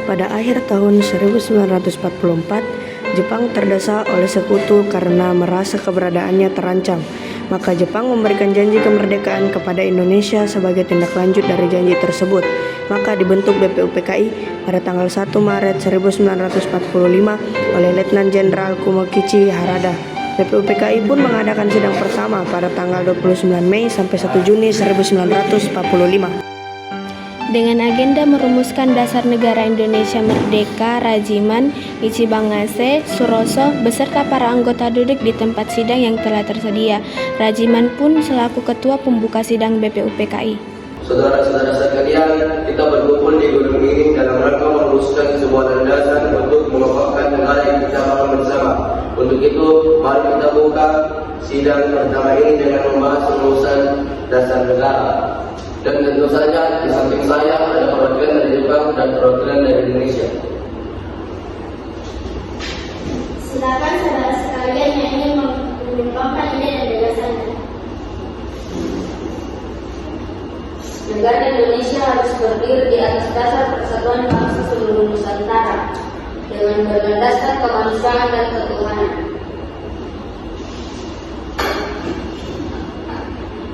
Pada akhir tahun 1944, Jepang terdesak oleh sekutu karena merasa keberadaannya terancam. Maka Jepang memberikan janji kemerdekaan kepada Indonesia sebagai tindak lanjut dari janji tersebut. Maka dibentuk BPUPKI pada tanggal 1 Maret 1945 oleh Letnan Jenderal Kumokichi Harada. BPUPKI pun mengadakan sidang pertama pada tanggal 29 Mei sampai 1 Juni 1945. Dengan agenda merumuskan dasar negara Indonesia merdeka, Rajiman, Ichibangase, Suroso, beserta para anggota duduk di tempat sidang yang telah tersedia. Rajiman pun selaku ketua pembuka sidang BPUPKI. Saudara-saudara sekalian, kita berkumpul di gedung ini dalam rangka merumuskan sebuah landasan untuk mengokohkan negara yang kita bangun bersama. Untuk itu, mari kita buka sidang pertama ini dengan membahas rumusan dasar negara. Dan tentu saja di samping saya ada perwakilan dari Jepang dan perwakilan dari Indonesia. Silakan saudara sekalian yang ingin menyumbangkan ide dan gagasannya. Negara Indonesia harus berdiri di atas dasar persatuan bangsa seluruh Nusantara dengan berlandaskan kemanusiaan dan ketuhanan.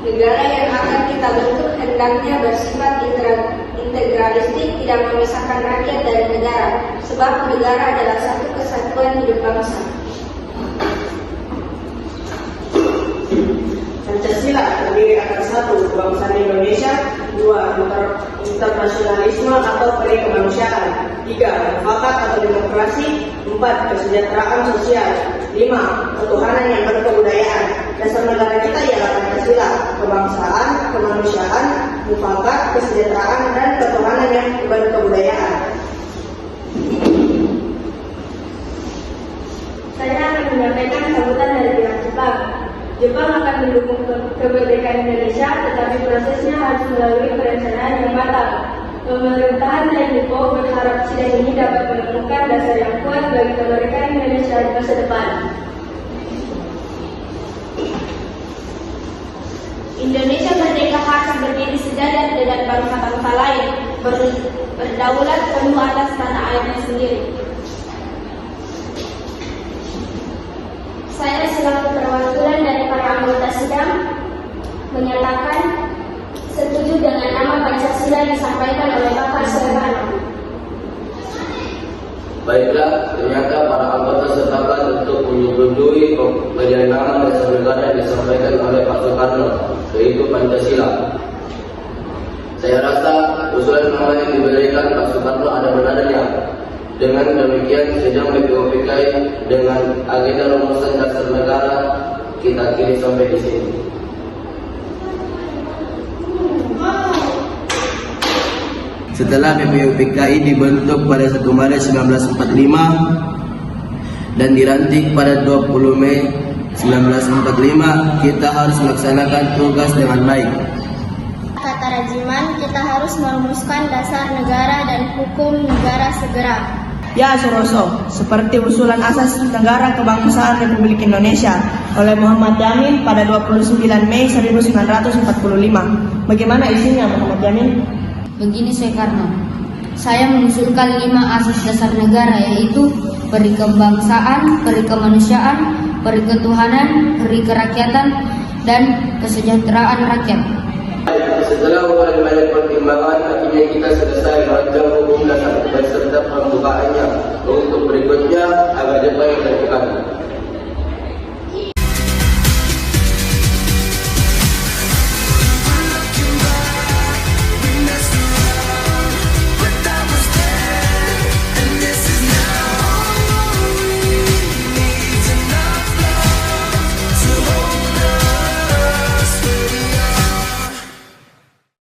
Negara yang akan kita bentuk hendaknya bersifat integralistik, tidak memisahkan rakyat dari negara, sebab negara adalah satu kesatuan hidup bangsa. Pancasila terdiri atas 1. Kebangsaan Indonesia, 2. Internasionalisme atau peri kemanusiaan, 3. mufakat atau demokrasi, 4. kesejahteraan sosial, 5. ketuhanan yang berkebudayaan. Dasar negara kita ialah Pancasila, kebangsaan, kemanusiaan, mufakat, kesejahteraan, dan ketuhanan yang berkebudayaan. Saya akan menyampaikan sambutan dari pihak Jepang. Jepang akan mendukung kemerdekaan Indonesia, tetapi prosesnya harus melalui perencanaan yang matang. Pemerintahan Naipo berharap sidang ini dapat menemukan dasar yang kuat bagi kemerdekaan Indonesia di masa depan. Indonesia merdeka harus berdiri sejajar dengan bangsa-bangsa lain, berdaulat penuh atas tanah airnya sendiri. Saya selaku perwakilan dari para anggota sidang menyatakan setuju dengan nama Pancasila yang disampaikan oleh Bapak Soekarno. Baiklah, ternyata para anggota sepakat untuk menyetujui pemberian nama dasar negara yang disampaikan oleh Pak Soekarno, yaitu Pancasila. Saya rasa usulan nama yang diberikan Pak Soekarno ada benarnya. Dengan demikian, sidang BPUPKI dengan agenda rumusan dasar negara kita akhiri sampai di sini. Setelah BPUPKI dibentuk pada 1 Maret 1945 dan dilantik pada 20 Mei 1945, kita harus melaksanakan tugas dengan baik. Kata Rajiman, kita harus merumuskan dasar negara dan hukum negara segera. Ya Suroso, seperti usulan asas negara kebangsaan Republik Indonesia oleh Muhammad Yamin pada 29 Mei 1945. Bagaimana isinya, Muhammad Yamin? Begini Soekarno, saya mengusulkan 5 asas dasar negara, yaitu peri kebangsaan, peri kemanusiaan, peri ketuhanan, peri kerakyatan, dan kesejahteraan rakyat. Setelah banyak pertimbangan, akhirnya kita selesai merancang hukum dasar